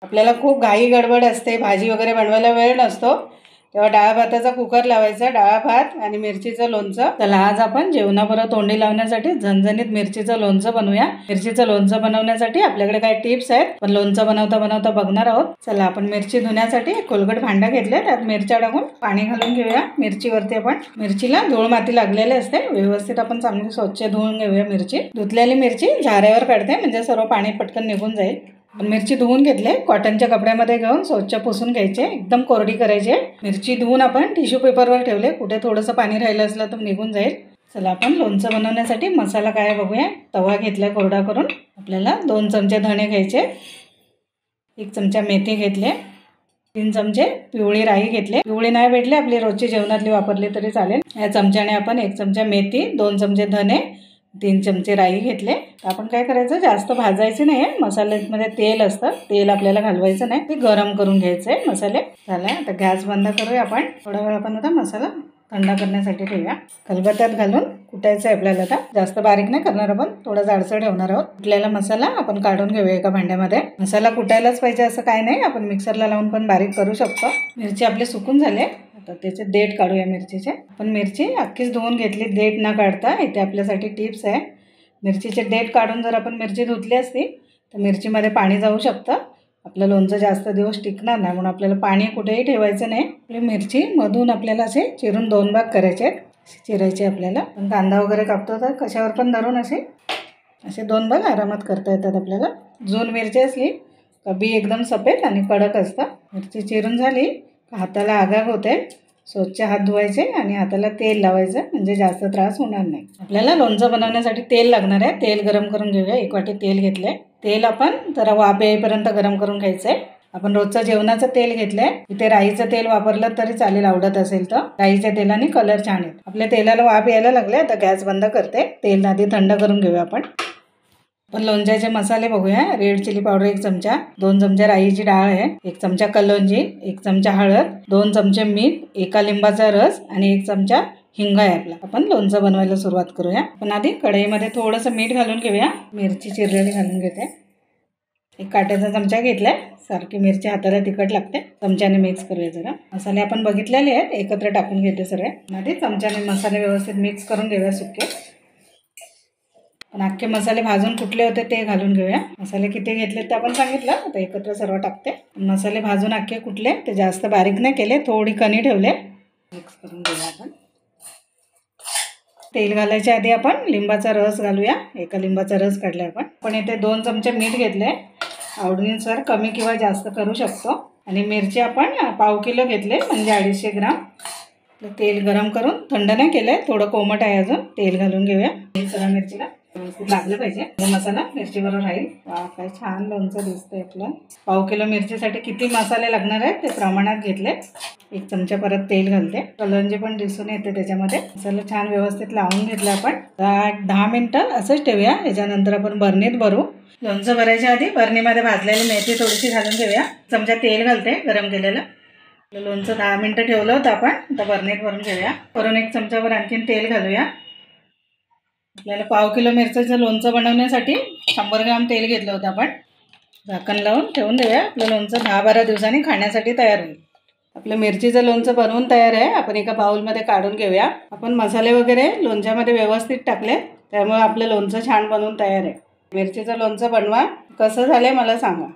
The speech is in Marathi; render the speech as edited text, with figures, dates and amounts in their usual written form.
आपल्याला खूप घाई गडबड असते, भाजी वगैरे बनवायला वेळ नसतो, तेव्हा डाळ भाताचा कुकर लावायचा, डाळ भात आणि मिरचीचं लोणचं. चला आज आपण जेवणाबरोबर तोंडी लावण्यासाठी झणझणीत मिरचीचं लोणचं बनवूया. मिरचीचं लोणचं बनवण्यासाठी आपल्याकडे काही टिप्स आहेत, पण लोणचं बनवता बनवता बघणार आहोत. चला आपण मिरची धुण्यासाठी कोलगट भांडा घेतले, त्यात मिरच्या टाकून पाणी घालून घेऊया. मिरचीवरती आपण मिरचीला धूळ माती लागलेली असते, व्यवस्थित आपण चांगली स्वच्छ धुवून घेऊया. मिरची धुतलेली मिरची झाऱ्यावर काढते, म्हणजे सर्व पाणी पटकन निघून जाईल. मिरची धुवून घेतले, कॉटनच्या कपड्यामध्ये घेऊन स्वच्छ पुसून घ्यायचे, एकदम कोरडी करायची. मिरची धुवून आपण टिश्यू पेपरवर ठेवले, कुठे थोडंसं पाणी राहिलं असलं तर निघून जाईल. चला आपण लोणचं बनवण्यासाठी मसाला काय बघूया. तवा घेतला कोरडा करून. आपल्याला 2 चमचे धणे घ्यायचे, 1 चमचा मेथी घेतले, 3 चमचे पिवळी राई घेतले. पिवळी नाही भेटली आपली रोजची जेवणातली वापरली तरी चालेल. या चमच्याने आपण 1 चमचा मेथी, 2 चमचे धणे, 3 चमचे राई घेतले. आपण काय करायचं, जास्त भाजायचे नाही आहे. मसाल्यामध्ये तेल असतं, तेल आपल्याला घालवायचं नाही, ते गरम करून घ्यायचं आहे मसाले. झालं, आता गॅस बंद करूया. आपण थोडा वेळ आपण आता मसाला थंड करण्यासाठी ठेवूया. खलबत्त्यात घालून कुटायचं आहे आपल्याला. आता जास्त बारीक नाही करणार आपण, थोडा जाडसर ठेवणार आहोत. कुटलेला मसाला आपण काढून घेऊया एका भांड्यामध्ये. मसाला कुटायलाच पाहिजे असं काय नाही, आपण मिक्सरला लावून पण बारीक करू शकतो. मिरची आपले सुकून झाले, आता त्याचे देठ काढूया मिरचीचे. आपण मिरची अख्खीच धुवून घेतली, देठ न काढता. इथे आपल्यासाठी टिप्स आहे. मिरचीचे देठ काढून जर आपण मिरची धुतली असती तर मिरचीमध्ये पाणी जाऊ शकतं, आपलं लोणचं जास्त दिवस टिकणार नाही, म्हणून आपल्याला पाणी कुठेही ठेवायचं नाही. आपली मिरची मधून आपल्याला असे चिरून 2 भाग करायचे आहेत, चिरायचे. आपल्याला पण कांदा वगैरे कापतो तर कशावर पण धरून असे 2 भाग आरामात करता येतात आपल्याला. जून मिरची असली का बी एकदम सफेद आणि कडक असतं. मिरची चिरून झाली हाताला आगाग होते, स्वच्छ हात धुवायचे आणि हाताला तेल लावायचं, म्हणजे जास्त त्रास होणार नाही. आपल्याला लोणचं बनवण्यासाठी तेल लागणार आहे. तेल गरम करून घेऊया. 1 वाटी तेल घेतलंय. तेल आपण जरा वाफ येईपर्यंत गरम करून घ्यायचं आहे. आपण रोजचं जेवणाचं तेल घेतलंय. इथे राईचं तेल वापरलं तरी चालेल, आवडत असेल तर. राईच्या तेलाने कलर छान येतो. आपल्या तेलाला वाफ यायला लागले, आता गॅस बंद करते. तेल आधी थंड करून घेऊया. आपण लोणच्याचे मसाले बघूया. रेड चिली पावडर 1 चमचा, 2 चमचे राईची डाळ आहे, 1 चमचा कलौंजी, 1 चमचा हळद, 2 चमचे मीठ, 1 लिंबाचा रस आणि 1 चमचा हिंग आहे आपला. आपण लोणचं बनवायला सुरुवात करूया. पण आधी कढईमध्ये थोडंसं मीठ घालून घेऊया. मिरची चिरलेली घालून घेते. 1 काट्याचा चमचा घेतलाय. सारखी मिरची हाताला तिखट लागते, चमच्याने मिक्स करूया जरा. मसाले आपण बघितलेले आहेत, एकत्र टाकून घेते सगळे. आधी चमच्याने मसाले व्यवस्थित मिक्स करून घेऊया सुके. पण अख्खे मसाले भाजून कुठले होते ते घालून घेऊया. मसाले किती घेतले ते आपण सांगितलं, आता एकत्र सर्व टाकते. मसाले भाजून अख्खे कुठले, ते जास्त बारीक नाही केले, थोडी कणी ठेवले. मिक्स करून घेऊया आपण. तेल घालायच्या आधी आपण लिंबाचा रस घालूया. 1 लिंबाचा रस काढलाय आपण. पण इथे 2 चमचे मीठ घेतले, आवडीनुसार कमी किंवा जास्त करू शकतो. आणि मिरची आपण पाव किलो घेतले, म्हणजे 250 ग्राम. तेल गरम करून थंड नाही केलंय, थोडं कोमट आहे अजून. तेल घालून घेऊया. सगळ्या मिरचीला व्यवस्थित लागलं पाहिजे, मसाला मिरचीबरोबर राहील. वा, काय छान लोणचं दिसतंय आपलं. पाव किलो मिरचीसाठी किती मसाले लागणार आहेत ते प्रमाणात घेतले. 1 चमचा परत तेल घालते. कलौंजी पण दिसून येते त्याच्यामध्ये. मसाला छान व्यवस्थित लावून घेतला आपण. 10 मिनिटं असंच ठेवूया. याच्यानंतर आपण बरणीत भरू. लोणचं भरायच्या आधी बरणीमध्ये भाजलेली मेथी थोडीशी घालून घेऊया. चमचा तेल घालते गरम केलेलं. लोणचं 10 मिनिटं ठेवलं होतं आपण, आता बरणीत भरून घेऊया. वरून 1 चमचावर आणखीन तेल घालूया. आपल्याला पाव किलो मिरचीचं लोणचं बनवण्यासाठी 100 ग्राम तेल घेतलं होतं आपण. झाकण लावून ठेवून देऊया. आपलं लोणचं 10-12 दिवसांनी खाण्यासाठी तयार होईल. आपलं मिरचीचं लोणचं बनवून तयार आहे. आपण एका बाउलमध्ये काढून घेऊया. आपण मसाले वगैरे लोणच्यामध्ये व्यवस्थित टाकले, त्यामुळे आपलं लोणचं छान बनवून तयार आहे. मिरचीचं लोणचं बनवा. कसं झालंय मला सांगा.